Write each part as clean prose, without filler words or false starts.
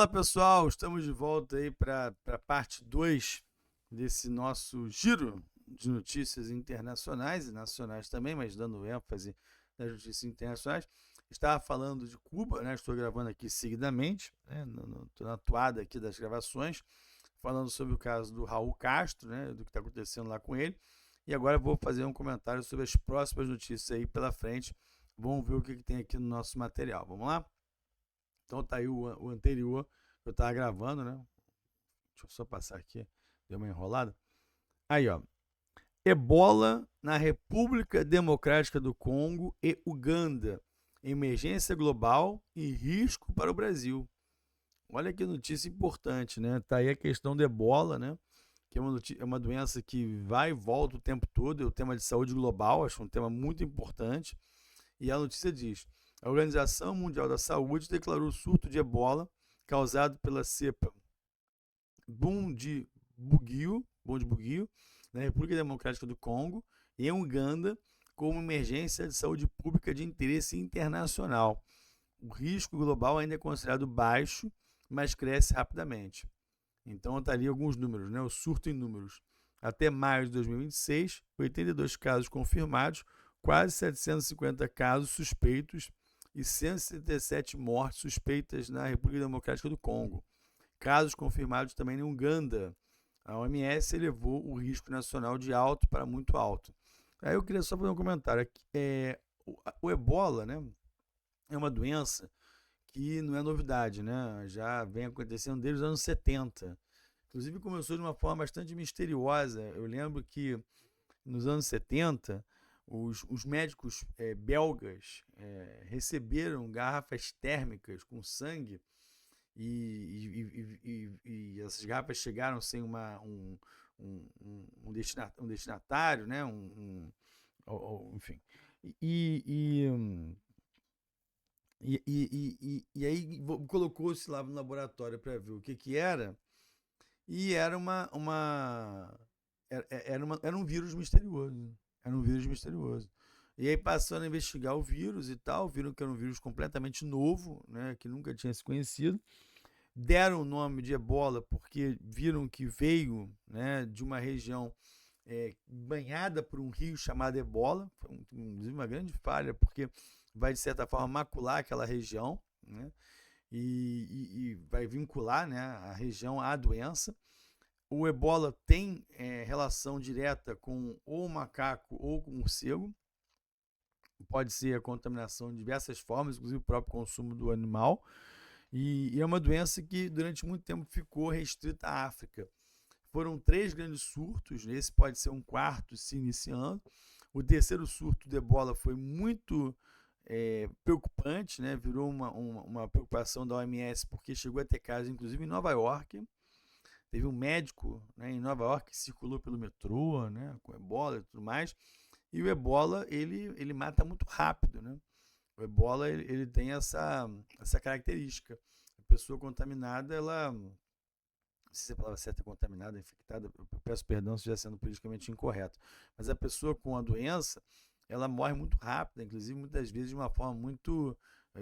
Fala pessoal, estamos de volta aí para a parte 2 desse nosso giro de notícias internacionais e nacionais também, mas dando ênfase nas notícias internacionais. Estava falando de Cuba, né? Estou gravando aqui seguidamente, né? Estou na toada aqui das gravações, falando sobre o caso do Raul Castro, né? Do que está acontecendo lá com ele. E agora vou fazer um comentário sobre as próximas notícias aí pela frente. Vamos ver o que tem aqui no nosso material. Vamos lá? Então tá aí o anterior que eu tava gravando, né? Deixa eu só passar aqui. Deu uma enrolada. Aí, ó. Ebola na República Democrática do Congo e Uganda. Emergência global e risco para o Brasil. Olha que notícia importante, né? Tá aí a questão do ebola, né? Que é uma doença que vai e volta o tempo todo. É o tema de saúde global, acho um tema muito importante. E a notícia diz: a Organização Mundial da Saúde declarou o surto de ebola causado pela cepa Bundibugyo, na República Democrática do Congo e em Uganda como emergência de saúde pública de interesse internacional. O risco global ainda é considerado baixo, mas cresce rapidamente. Então está ali alguns números, né? O surto em números. Até maio de 2026, 82 casos confirmados, quase 750 casos suspeitos e 177 mortes suspeitas na República Democrática do Congo. Casos confirmados também em Uganda. A OMS elevou o risco nacional de alto para muito alto. Aí eu queria só fazer um comentário. O ebola, né, é uma doença que não é novidade, né? Já vem acontecendo desde os anos 70. Inclusive começou de uma forma bastante misteriosa. Eu lembro que nos anos 70, os médicos belgas receberam garrafas térmicas com sangue e essas garrafas chegaram sem um destinatário, né? Enfim. E aí colocou-se lá no laboratório para ver o que era, e era era um vírus misterioso. Era um vírus misterioso. E aí passando a investigar o vírus e tal, viram que era um vírus completamente novo, né, que nunca tinha se conhecido. Deram o nome de ebola porque viram que veio, né, de uma região banhada por um rio chamado Ebola. Foi inclusive uma grande falha, porque vai de certa forma macular aquela região, né, e vai vincular, né, a região à doença. O ebola tem relação direta com ou macaco ou com morcego. Pode ser a contaminação de diversas formas, inclusive o próprio consumo do animal. E é uma doença que durante muito tempo ficou restrita à África. Foram 3 grandes surtos, esse pode ser um quarto se iniciando. O terceiro surto de ebola foi muito preocupante, né? Virou uma preocupação da OMS, porque chegou a ter casos, inclusive em Nova York. Teve um médico, né, em Nova York que circulou pelo metrô, né, com ebola e tudo mais. E o ebola, ele mata muito rápido, né? O ebola, ele tem essa característica. A pessoa contaminada, ela... Não sei se a palavra certa é contaminada, infectada, eu peço perdão se estiver sendo politicamente incorreto. Mas a pessoa com a doença, ela morre muito rápido, inclusive muitas vezes de uma forma muito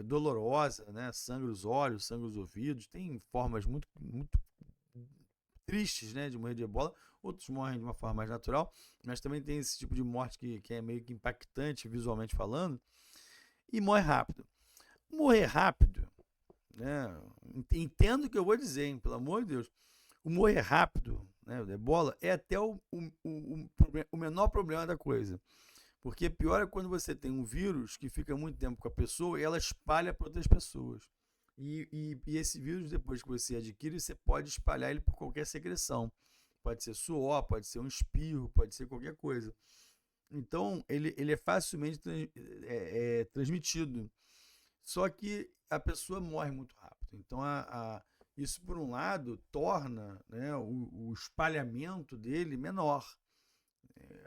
dolorosa, né? Sangra os olhos, sangra os ouvidos. Tem formas muito tristes, né, de morrer de ebola. Outros morrem de uma forma mais natural, mas também tem esse tipo de morte que é meio que impactante visualmente falando, e morre rápido. Morrer rápido, né? Entendo o que eu vou dizer, hein, pelo amor de Deus. O morrer rápido, né, o ebola, é até o menor problema da coisa. Porque pior é quando você tem um vírus que fica muito tempo com a pessoa e ela espalha para outras pessoas. E esse vírus, depois que você adquire, você pode espalhar ele por qualquer secreção. Pode ser suor, pode ser um espirro, pode ser qualquer coisa. Então, ele é facilmente transmitido. Só que a pessoa morre muito rápido. Então, isso, por um lado, torna, né, o espalhamento dele menor.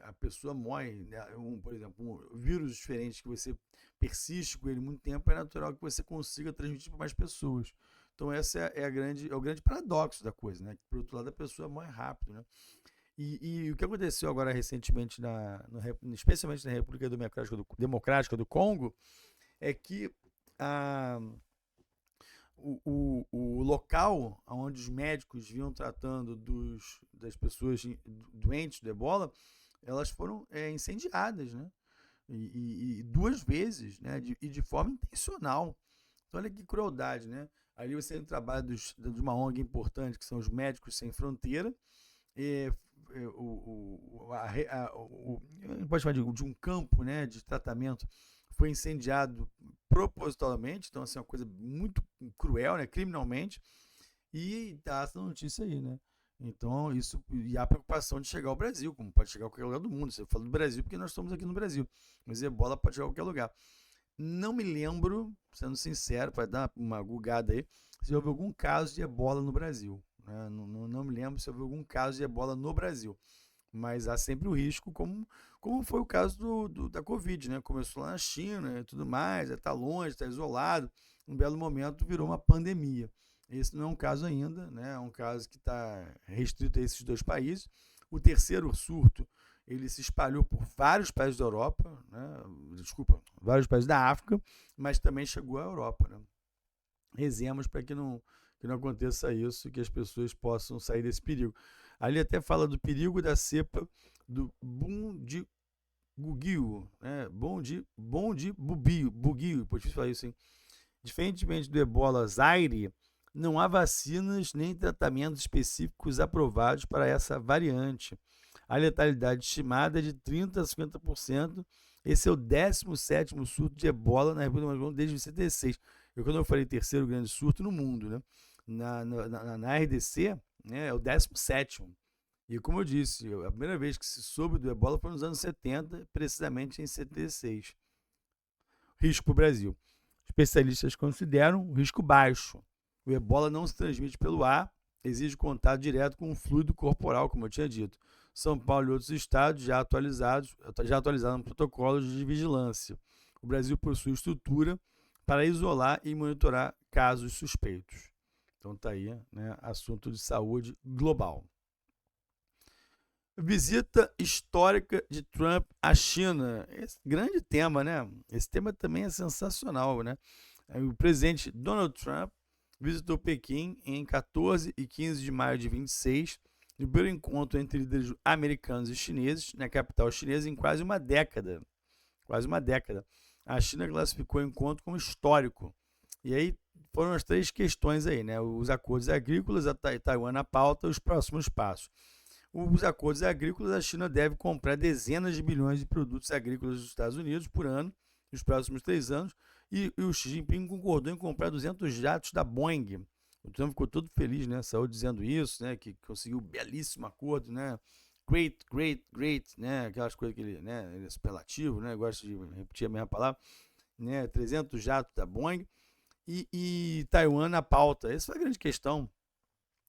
A pessoa morre, né, por exemplo, um vírus diferente que você persiste com ele muito tempo, é natural que você consiga transmitir para mais pessoas. Então essa é o grande paradoxo da coisa, né? Por outro lado, a pessoa morre rápido, né? E o que aconteceu agora recentemente, especialmente na República Democrática do Congo, é que o local onde os médicos vinham tratando das pessoas doentes do ebola, elas foram incendiadas, né? E duas vezes, né? E de forma intencional. Então, olha que crueldade, né? Ali você tem o trabalho de uma ONG importante, que são os Médicos Sem Fronteira, pode falar de um campo, né, de tratamento foi incendiado propositalmente, então assim, é uma coisa muito cruel, né, criminalmente, e tá essa notícia aí, né? Então, isso, e a preocupação de chegar ao Brasil, como pode chegar a qualquer lugar do mundo. Você fala do Brasil porque nós estamos aqui no Brasil, mas ebola pode chegar a qualquer lugar. Não me lembro, sendo sincero, para dar uma gugada aí, se houve algum caso de ebola no Brasil. Né? Não me lembro se houve algum caso de ebola no Brasil. Mas há sempre o risco, como foi o caso da Covid, né? Começou lá na China e tudo mais, está longe, está isolado. Um belo momento virou uma pandemia. Esse não é um caso ainda, né? É um caso que está restrito a esses dois países. O terceiro surto, ele se espalhou por vários países da Europa, né? Desculpa, vários países da África, mas também chegou à Europa, né? Rezemos para que não aconteça isso, que as pessoas possam sair desse perigo. Ali até fala do perigo da cepa do Bundibugyo, né? Bugio, pode falar isso, hein? Diferentemente do ebola Zaire, não há vacinas nem tratamentos específicos aprovados para essa variante. A letalidade estimada é de 30% a 50%. Esse é o 17º surto de ebola na República Dominicana desde 1976. Quando eu falei terceiro grande surto no mundo, né? Na RDC, né, é o 17º. E como eu disse, a primeira vez que se soube do ebola foi nos anos 70, precisamente em 76. Risco para o Brasil. Especialistas consideram o risco baixo. O ebola não se transmite pelo ar, exige contato direto com o fluido corporal, como eu tinha dito. São Paulo e outros estados já atualizaram protocolos de vigilância. O Brasil possui estrutura para isolar e monitorar casos suspeitos. Então tá aí, né, assunto de saúde global. Visita histórica de Trump à China. Esse grande tema, né? Esse tema também é sensacional, né? O presidente Donald Trump visitou Pequim em 14 e 15 de maio de 26, no primeiro encontro entre líderes americanos e chineses na capital chinesa em quase uma década. Quase uma década. A China classificou o encontro como histórico. E aí foram as três questões aí, né? Os acordos agrícolas, a Taiwan na pauta, os próximos passos. Os acordos agrícolas, a China deve comprar dezenas de bilhões de produtos agrícolas dos Estados Unidos por ano, nos próximos 3 anos, e o Xi Jinping concordou em comprar 200 jatos da Boeing. O Trump ficou todo feliz, né? Saiu dizendo isso, né? Que conseguiu um belíssimo acordo, né? Great, né? Aquelas coisas que ele, né? Ele é superlativo, né? Gosta de repetir a mesma palavra, né? 300 jatos da Boeing e Taiwan na pauta. Essa foi a grande questão.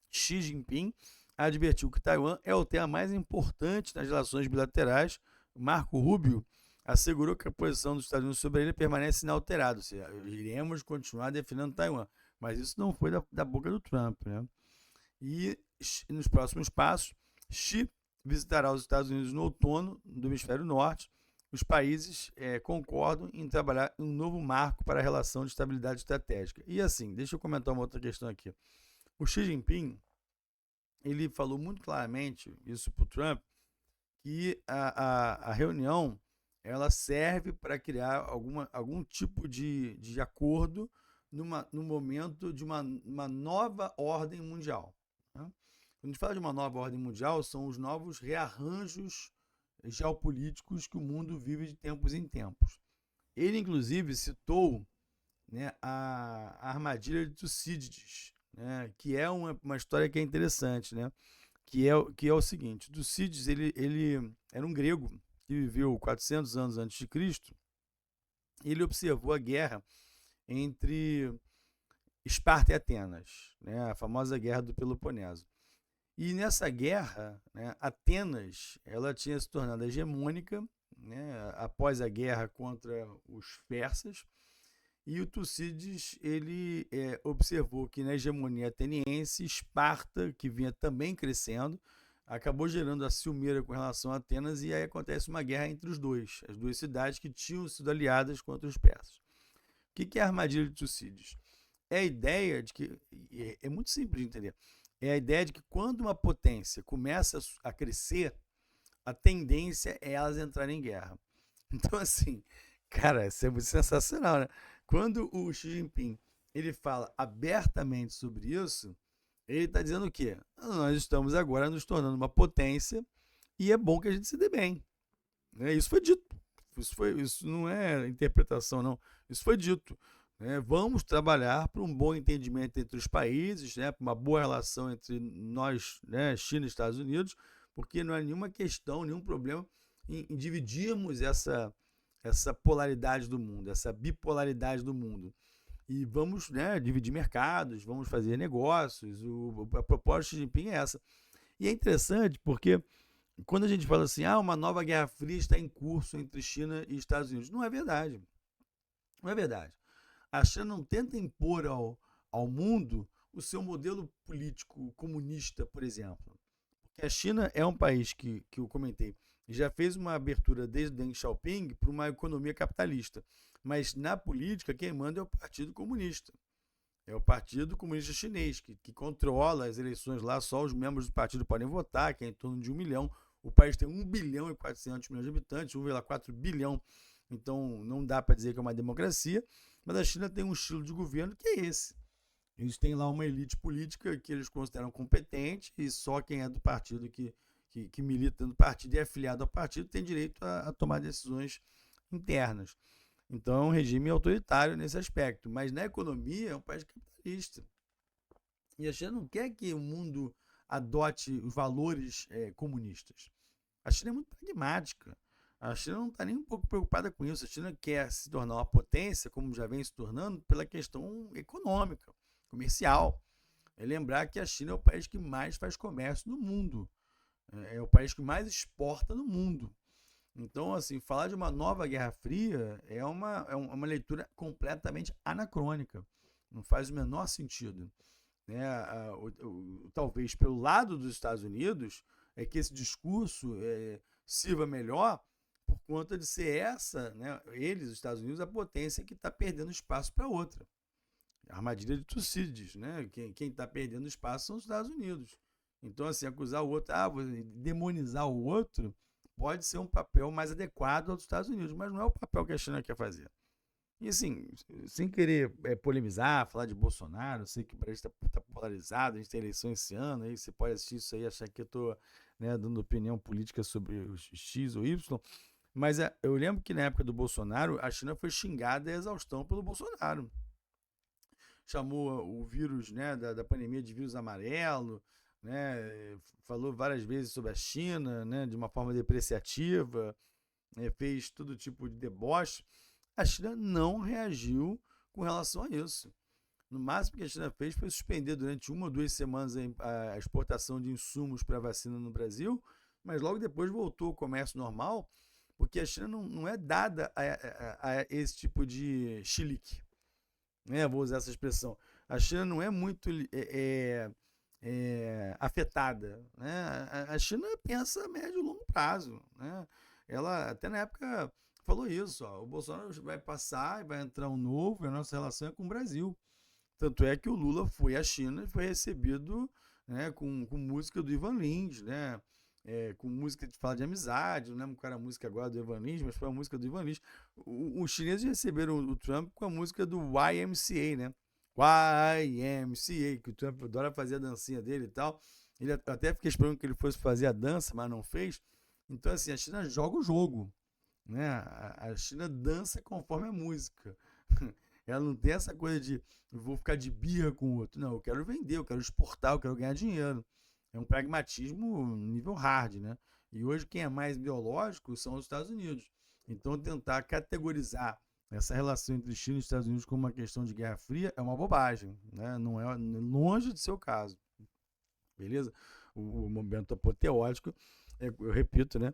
Xi Jinping advertiu que Taiwan é o tema mais importante nas relações bilaterais. Marco Rubio assegurou que a posição dos Estados Unidos sobre ele permanece inalterada, ou seja, iremos continuar defendendo Taiwan, mas isso não foi da boca do Trump, né? E nos próximos passos, Xi visitará os Estados Unidos no outono do hemisfério norte. Os países concordam em trabalhar em um novo marco para a relação de estabilidade estratégica. E assim, deixa eu comentar uma outra questão aqui. O Xi Jinping, ele falou muito claramente, isso para o Trump, que a reunião ela serve para criar algum tipo de acordo no momento de uma nova ordem mundial. Né? Quando a gente fala de uma nova ordem mundial, são os novos rearranjos geopolíticos que o mundo vive de tempos em tempos. Ele, inclusive, citou, né, a armadilha de Tucídides, né, que é uma história que é interessante, né, que é o seguinte: Tucídides ele era um grego que viveu 400 anos antes de Cristo. Ele observou a guerra entre Esparta e Atenas, né, a famosa guerra do Peloponeso. E nessa guerra, né, Atenas ela tinha se tornado hegemônica, né, após a guerra contra os persas. E o Tucídides ele observou que na hegemonia ateniense, Esparta, que vinha também crescendo, acabou gerando a ciumeira com relação a Atenas, e aí acontece uma guerra entre as duas cidades que tinham sido aliadas contra os persas. O que é a armadilha de Tucídides? é a ideia de que, é muito simples de entender, é a ideia de que quando uma potência começa a crescer, a tendência é elas entrarem em guerra. Então, assim, cara, isso é muito sensacional, né? Quando o Xi Jinping ele fala abertamente sobre isso, ele está dizendo o quê? Nós estamos agora nos tornando uma potência e é bom que a gente se dê bem. Né? Isso foi dito. Isso não é interpretação, não. Isso foi dito. Né? Vamos trabalhar para um bom entendimento entre os países, né? Para uma boa relação entre nós, né? China e Estados Unidos, porque não há nenhuma questão, nenhum problema em dividirmos essa polaridade do mundo, essa bipolaridade do mundo. E vamos, né, dividir mercados, vamos fazer negócios. A proposta de Xi Jinping é essa. E é interessante porque quando a gente fala assim, uma nova guerra fria está em curso entre China e Estados Unidos, não é verdade. Não é verdade. A China não tenta impor ao mundo o seu modelo político comunista, por exemplo. Porque a China é um país que eu comentei, já fez uma abertura desde Deng Xiaoping para uma economia capitalista. Mas na política, quem manda é o Partido Comunista. É o Partido Comunista Chinês, que controla as eleições lá, só os membros do partido podem votar, que é em torno de 1 milhão. O país tem 1 bilhão e 400 milhões de habitantes, 1,4 bilhão. Então não dá para dizer que é uma democracia, mas a China tem um estilo de governo que é esse. Eles têm lá uma elite política que eles consideram competente e só quem é do partido que milita no partido e é afiliado ao partido tem direito a tomar decisões internas. Então é um regime autoritário nesse aspecto, mas na economia é um país capitalista. E a China não quer que o mundo adote os valores comunistas. A China é muito pragmática. A China não está nem um pouco preocupada com isso. A China quer se tornar uma potência, como já vem se tornando, pela questão econômica, comercial. É lembrar que a China é o país que mais faz comércio no mundo. É o país que mais exporta no mundo. Então, assim, falar de uma nova Guerra Fria é uma leitura completamente anacrônica. Não faz o menor sentido. Né? Talvez pelo lado dos Estados Unidos é que esse discurso sirva melhor por conta de ser essa, né, eles, os Estados Unidos, a potência que está perdendo espaço para outra. A armadilha de Tucídides, né? Quem está perdendo espaço são os Estados Unidos. Então, assim, acusar o outro, demonizar o outro, pode ser um papel mais adequado aos Estados Unidos, mas não é o papel que a China quer fazer. E assim, sem querer polemizar, falar de Bolsonaro, eu sei que o país está polarizado, a gente tem eleição esse ano, aí você pode assistir isso aí e achar que eu estou, né, dando opinião política sobre o X ou Y, mas eu lembro que na época do Bolsonaro, a China foi xingada a exaustão pelo Bolsonaro. Chamou o vírus, né, da pandemia de vírus amarelo, né, falou várias vezes sobre a China, né, de uma forma depreciativa, fez todo tipo de deboche. A China não reagiu com relação a isso. No máximo que a China fez foi suspender durante 1 ou 2 semanas a exportação de insumos para a vacina no Brasil, mas logo depois voltou ao comércio normal, porque a China não é dada a esse tipo de chilique. Né? Vou usar essa expressão. A China não é muito afetada. Né? A China pensa a médio e longo prazo. Né? Ela, até na época, falou isso. O Bolsonaro vai passar e vai entrar um novo, e a nossa relação é com o Brasil. Tanto é que o Lula foi à China e foi recebido, né, com música do Ivan Lins, né? Com música de fala de amizade, não lembro qual era a música agora do Ivan Lins, mas foi a música do Ivan Lins. Os chineses receberam o Trump com a música do YMCA, né? YMCA, que o Trump adora fazer a dancinha dele e tal. Ele até fiquei esperando que ele fosse fazer a dança, mas não fez. Então, assim, a China joga o jogo, né? A China dança conforme a música. Ela não tem essa coisa de vou ficar de birra com o outro. Não, eu quero vender, eu quero exportar, eu quero ganhar dinheiro. É um pragmatismo nível hard, né? E hoje quem é mais biológico são os Estados Unidos. Então tentar categorizar essa relação entre China e Estados Unidos como uma questão de guerra fria é uma bobagem, né? Não é longe de ser o caso. Beleza? O momento apoteótico, eu repito, né?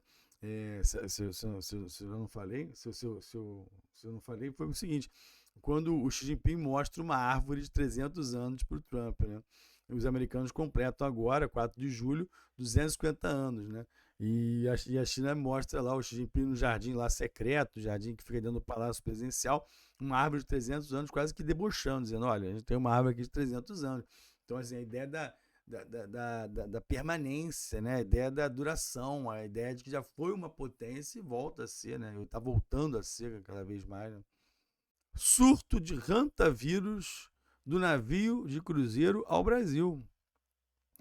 Se eu não falei, se eu não falei, foi o seguinte: quando o Xi Jinping mostra uma árvore de 300 anos para o Trump, né? Os americanos completam agora, 4 de julho, 250 anos, né? E a China mostra lá o Xi Jinping no jardim lá secreto, jardim que fica dentro do Palácio Presidencial, uma árvore de 300 anos, quase que debochando, dizendo: olha, a gente tem uma árvore aqui de 300 anos. Então, assim, a ideia da permanência, né? A ideia da duração, a ideia de que já foi uma potência e volta a ser, né? Está voltando a ser cada vez mais. Né? Surto de hantavírus do navio de cruzeiro ao Brasil.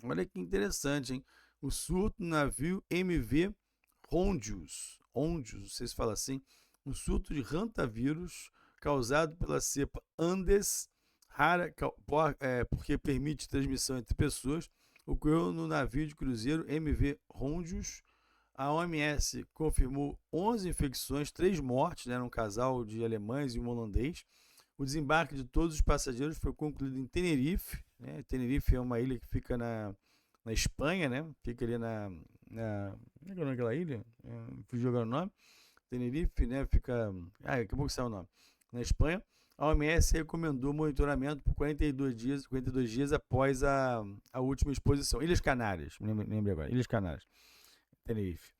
Olha que interessante, hein? O surto do navio MV Hondius, não sei se fala assim, um surto de hantavírus causado pela cepa Andes, rara porque permite transmissão entre pessoas, ocorreu no navio de cruzeiro MV Hondius. A OMS confirmou 11 infecções, 3 mortes, né, um casal de alemães e um holandês. O desembarque de todos os passageiros foi concluído em Tenerife. Né? Tenerife é uma ilha que fica na Espanha, né? Fica ali como é que é aquela ilha? Fugiu agora o nome. Tenerife, né? Fica. Daqui a pouco sai o nome. Na Espanha. A OMS recomendou monitoramento por 42 dias após a última exposição. Ilhas Canárias, me lembrei agora. Ilhas Canárias. Tenerife.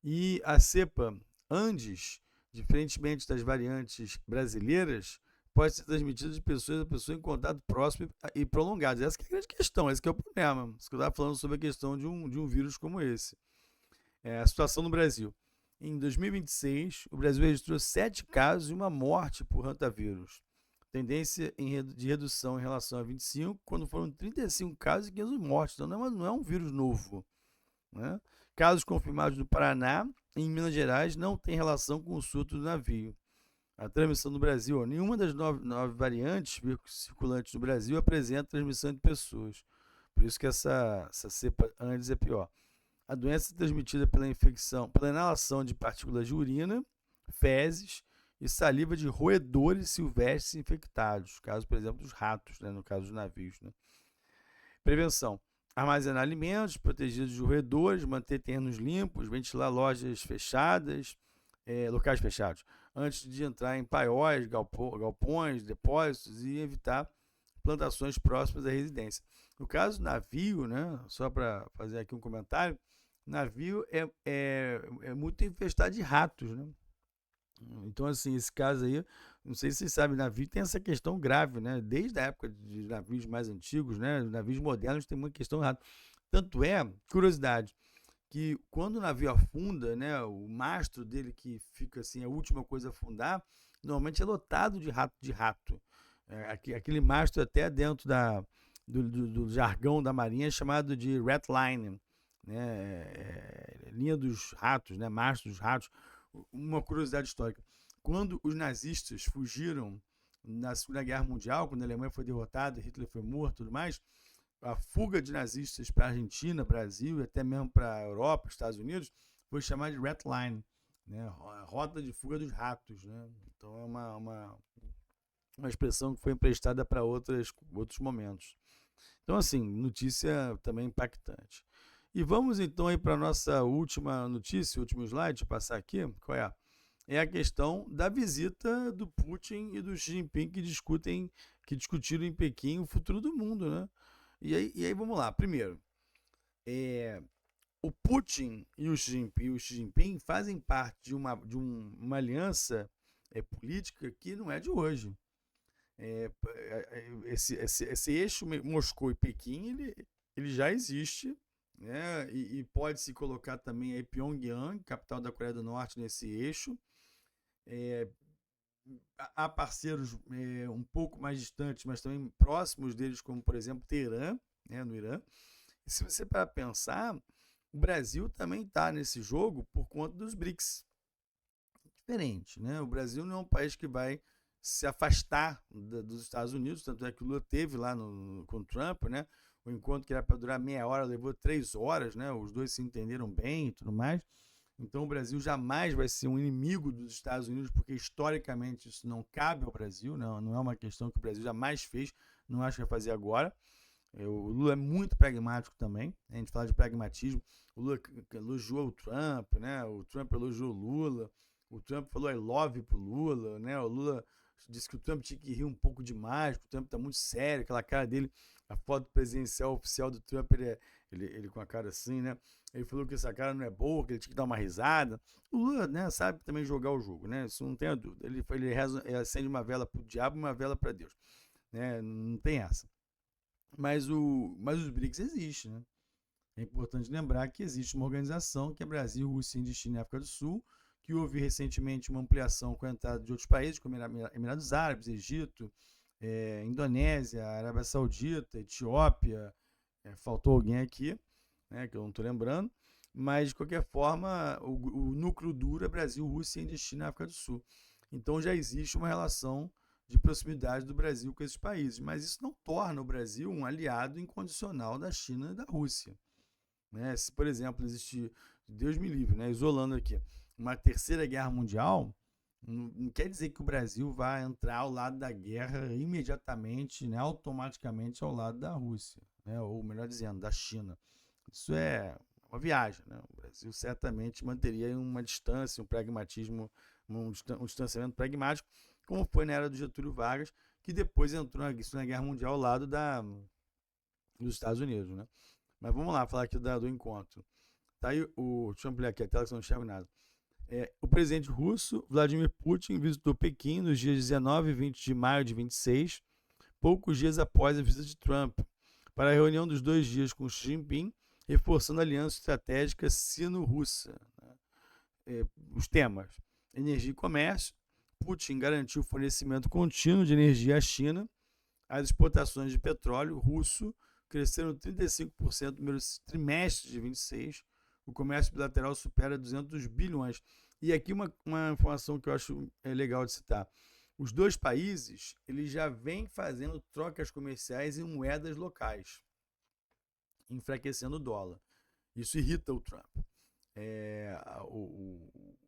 E a cepa Andes, diferentemente das variantes brasileiras, pode ser transmitida de pessoa a pessoa em contato próximo e prolongado. Essa que é a grande questão, esse que é o problema. Isso que eu estava falando sobre a questão de um vírus como esse. A situação no Brasil. Em 2026, o Brasil registrou 7 casos e uma morte por hantavírus. Tendência de redução em relação a 25, quando foram 35 casos e 15 mortes. Então não é um vírus novo. Né? Casos confirmados no Paraná e em Minas Gerais não tem relação com o surto do navio. A transmissão no Brasil, nenhuma das 9 variantes circulantes no Brasil apresenta transmissão entre pessoas. Por isso que essa cepa Andes é pior. A doença é transmitida pela infecção, pela inalação de partículas de urina, fezes e saliva de roedores silvestres infectados, caso, por exemplo, dos ratos, né, no caso dos navios. Né? Prevenção. Armazenar alimentos protegidos de roedores, manter terrenos limpos, ventilar lojas fechadas, locais fechados, antes de entrar em paióis, galpões, depósitos e evitar plantações próximas à residência. No caso do navio, né, só para fazer aqui um comentário, navio é muito infestado de ratos, né? Então, assim, esse caso aí, não sei se vocês sabem, navio tem essa questão grave, né? Desde a época de navios mais antigos, né? Navios modernos tem muita questão de rato. Tanto é, curiosidade, que quando o navio afunda, né, o mastro dele que fica assim, a última coisa a afundar, normalmente é lotado de rato. Aquele mastro até dentro do jargão da marinha é chamado de rat line, né, linha dos ratos, né, mastro dos ratos. Uma curiosidade histórica, quando os nazistas fugiram na Segunda Guerra Mundial, quando a Alemanha foi derrotada, Hitler foi morto e tudo mais, a fuga de nazistas para a Argentina, Brasil e até mesmo para a Europa, Estados Unidos, foi chamada de Rat Line, né? Rota de fuga dos ratos. Né? Então é uma expressão que foi emprestada para outros momentos. Então, assim, notícia também impactante. E vamos então aí para a nossa última notícia, último slide, passar aqui. Qual é? É a questão da visita do Putin e do Xi Jinping que discutiram em Pequim o futuro do mundo, né? E aí vamos lá. Primeiro, o Putin e o Xi Jinping fazem parte de uma aliança política que não é de hoje. Esse eixo Moscou e Pequim, ele já existe, né? E pode se colocar também a Pyongyang, capital da Coreia do Norte, nesse eixo. Há parceiros um pouco mais distantes, mas também próximos deles, como por exemplo Teherã, né, no Irã. E se você para pensar, o Brasil também está nesse jogo por conta dos BRICS. Diferente, né? O Brasil não é um país que vai se afastar dos Estados Unidos, tanto é que o Lula teve lá com o Trump, né? O encontro que era para durar meia hora levou 3 horas, né? Os dois se entenderam bem e tudo mais. Então o Brasil jamais vai ser um inimigo dos Estados Unidos, porque historicamente isso não cabe ao Brasil, não é uma questão que o Brasil jamais fez, não acho que vai fazer agora. O Lula é muito pragmático também, a gente fala de pragmatismo. O Lula elogiou o Trump, né? O Trump elogiou o Lula, o Trump falou I love pro Lula, né? O Lula disse que o Trump tinha que rir um pouco demais, que o Trump tá muito sério, aquela cara dele, a foto presidencial oficial do Trump ele com a cara assim, né? Ele falou que essa cara não é boa, que ele tinha que dar uma risada. O Lula, né, sabe também jogar o jogo, né? Isso não tem a dúvida. Ele acende uma vela pro diabo e uma vela para Deus, né? Não tem essa. Mas os BRICS existem, né? É importante lembrar que existe uma organização que é Brasil, Rússia, Índia, China e África do Sul, que houve recentemente uma ampliação com a entrada de outros países, como Emirados Árabes, Egito, Indonésia, Arábia Saudita, Etiópia, faltou alguém aqui, né, que eu não estou lembrando, mas de qualquer forma o núcleo duro é Brasil, Rússia, Índia, China e África do Sul. Então já existe uma relação de proximidade do Brasil com esses países, mas isso não torna o Brasil um aliado incondicional da China e da Rússia. Né? Se, por exemplo, existir, Deus me livre, né, isolando aqui, uma terceira guerra mundial, não quer dizer que o Brasil vai entrar ao lado da guerra imediatamente, né, automaticamente ao lado da Rússia, né, ou melhor dizendo, da China. Isso é uma viagem. Né? O Brasil certamente manteria uma distância, um pragmatismo, um distanciamento pragmático, como foi na era do Getúlio Vargas, que depois entrou na Guerra Mundial ao lado dos Estados Unidos. Né? Mas vamos lá, falar aqui do encontro. Tá aí deixa eu ampliar aqui a tela que eu não enxergo nada. O presidente russo, Vladimir Putin, visitou Pequim nos dias 19 e 20 de maio de 26, poucos dias após a visita de Trump, para a reunião dos 2 dias com Xi Jinping, reforçando a aliança estratégica sino-russa. Os temas: energia e comércio. Putin garantiu o fornecimento contínuo de energia à China. As exportações de petróleo russo cresceram 35% no primeiro trimestre de 26. O comércio bilateral supera 200 bilhões. E aqui uma informação que eu acho legal de citar. Os dois países eles já vêm fazendo trocas comerciais em moedas locais, enfraquecendo o dólar. Isso irrita o Trump.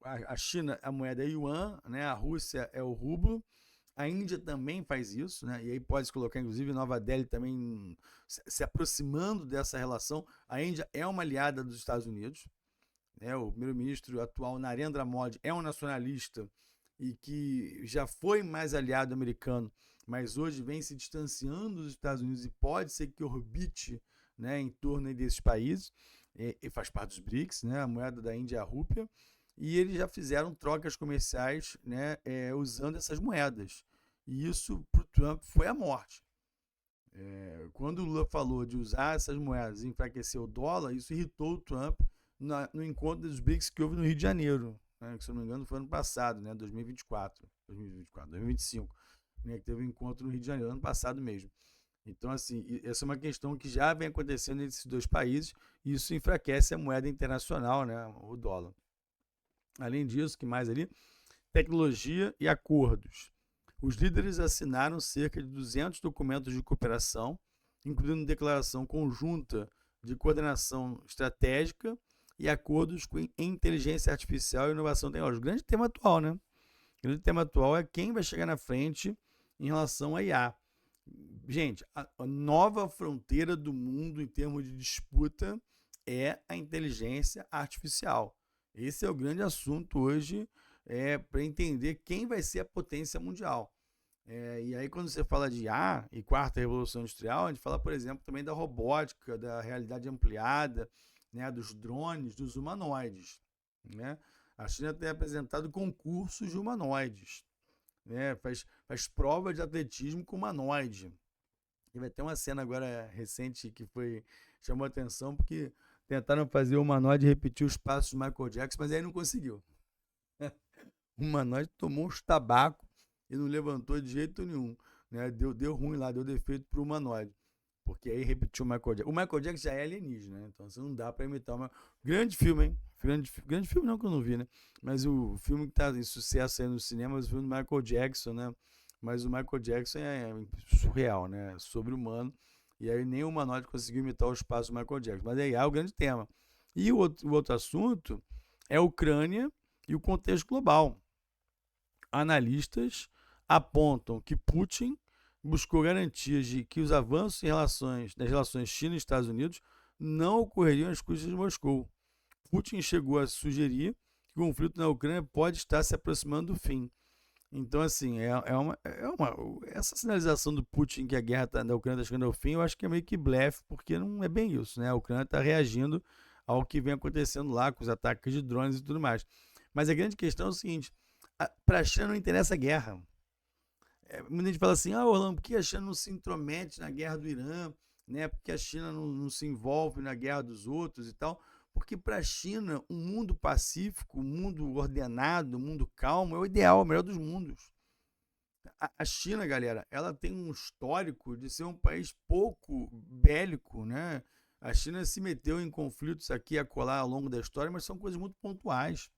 A China, a moeda é yuan, né? A Rússia é o rublo. A Índia também faz isso, né? E aí pode-se colocar, inclusive, Nova Delhi também se aproximando dessa relação. A Índia é uma aliada dos Estados Unidos, né? O primeiro-ministro atual, Narendra Modi, é um nacionalista e que já foi mais aliado americano, mas hoje vem se distanciando dos Estados Unidos e pode ser que orbite, né, em torno desses países, e faz parte dos BRICS, né? A moeda da Índia é a rúpia. E eles já fizeram trocas comerciais, né, usando essas moedas. E isso, para o Trump, foi a morte. Quando o Lula falou de usar essas moedas e enfraquecer o dólar, isso irritou o Trump no encontro dos BRICS que houve no Rio de Janeiro, né, que, se eu não me engano, foi ano passado, né, 2025, né, que teve um encontro no Rio de Janeiro, ano passado mesmo. Então, assim, essa é uma questão que já vem acontecendo nesses dois países e isso enfraquece a moeda internacional, né, o dólar. Além disso, que mais ali? Tecnologia e acordos. Os líderes assinaram cerca de 200 documentos de cooperação, incluindo declaração conjunta de coordenação estratégica e acordos com inteligência artificial e inovação tecnológica. O grande tema atual, né? O grande tema atual é quem vai chegar na frente em relação à IA. Gente, a nova fronteira do mundo em termos de disputa é a inteligência artificial. Esse é o grande assunto hoje, para entender quem vai ser a potência mundial. E aí, quando você fala de IA e quarta revolução industrial, a gente fala, por exemplo, também da robótica, da realidade ampliada, né, dos drones, dos humanoides. Né? A China tem apresentado concursos de humanoides, né? Faz prova de atletismo com humanoide. E vai ter uma cena agora recente que chamou a atenção, porque tentaram fazer o humanoide repetir os passos do Michael Jackson, mas aí não conseguiu. O humanoide tomou uns tabacos e não levantou de jeito nenhum. Né? Deu ruim lá, deu defeito pro humanoide. Porque aí repetiu o Michael Jackson. O Michael Jackson já é alienígena, né? Então você não dá pra imitar uma... Grande filme, hein? Grande filme não, que eu não vi, né? Mas o filme que tá em sucesso aí no cinema é o filme do Michael Jackson, né? Mas o Michael Jackson é surreal, né? Sobre-humano. E aí nem o humanoide conseguiu imitar os passos do Michael Jackson. Mas aí é o grande tema. E o outro assunto é a Ucrânia e o contexto global. Analistas apontam que Putin buscou garantias de que os avanços nas relações China e Estados Unidos não ocorreriam às custas de Moscou. Putin chegou a sugerir que o conflito na Ucrânia pode estar se aproximando do fim. Então, assim, essa sinalização do Putin que a guerra da Ucrânia está chegando ao fim, eu acho que é meio que blefe, porque não é bem isso, né? A Ucrânia está reagindo ao que vem acontecendo lá, com os ataques de drones e tudo mais. Mas a grande questão é o seguinte: para a China não interessa a guerra. Muita gente fala assim: Orlando, por que a China não se intromete na guerra do Irã? Né? Porque a China não se envolve na guerra dos outros e tal. Porque para a China, um mundo pacífico, um mundo ordenado, um mundo calmo é o ideal, é o melhor dos mundos. A China, galera, ela tem um histórico de ser um país pouco bélico, né? A China se meteu em conflitos aqui e acolá ao longo da história, mas são coisas muito pontuais.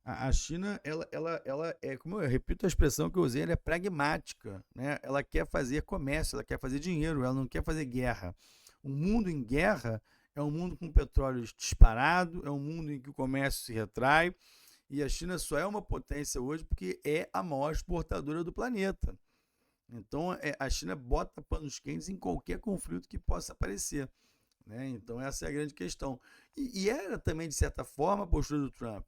A China, ela é, como eu repito a expressão que eu usei, ela é pragmática, né? Ela quer fazer comércio, ela quer fazer dinheiro, ela não quer fazer guerra. O mundo em guerra é um mundo com petróleo disparado, é um mundo em que o comércio se retrai, e a China só é uma potência hoje porque é a maior exportadora do planeta. Então, a China bota panos quentes em qualquer conflito que possa aparecer. Né? Então, essa é a grande questão. E era também, de certa forma, a postura do Trump.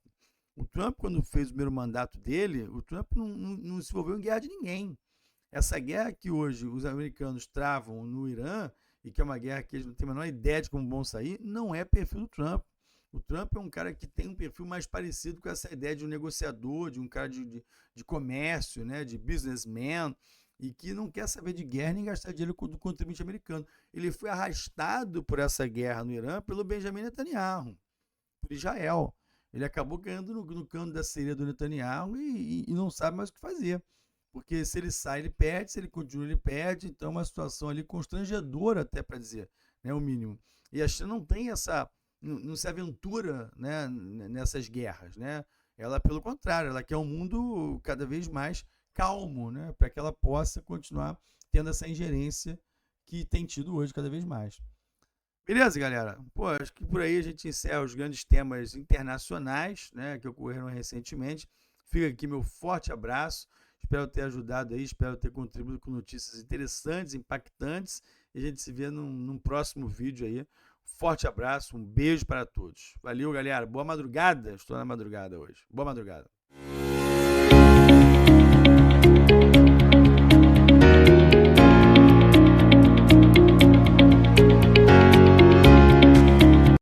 O Trump, quando fez o primeiro mandato dele, o Trump não se envolveu em guerra de ninguém. Essa guerra que hoje os americanos travam no Irã, e que é uma guerra que eles não têm a menor ideia de como vão sair, não é perfil do Trump. O Trump é um cara que tem um perfil mais parecido com essa ideia de um negociador, de um cara de comércio, né, de businessman, e que não quer saber de guerra nem gastar dinheiro do contribuinte americano. Ele foi arrastado por essa guerra no Irã pelo Benjamin Netanyahu, por Israel. Ele acabou ganhando no cano da sereia do Netanyahu e não sabe mais o que fazer. Porque se ele sai, ele perde, se ele continua, ele perde. Então é uma situação ali constrangedora, até para dizer, né, o mínimo. E a China não tem essa. Não se aventura, né, nessas guerras. Né? Ela, pelo contrário, ela quer um mundo cada vez mais calmo, né, para que ela possa continuar tendo essa ingerência que tem tido hoje cada vez mais. Beleza, galera? Pô, acho que por aí a gente encerra os grandes temas internacionais, né, que ocorreram recentemente. Fica aqui meu forte abraço. Espero ter ajudado aí, espero ter contribuído com notícias interessantes, impactantes. E a gente se vê num próximo vídeo aí. Forte abraço, um beijo para todos. Valeu, galera. Boa madrugada. Estou na madrugada hoje. Boa madrugada.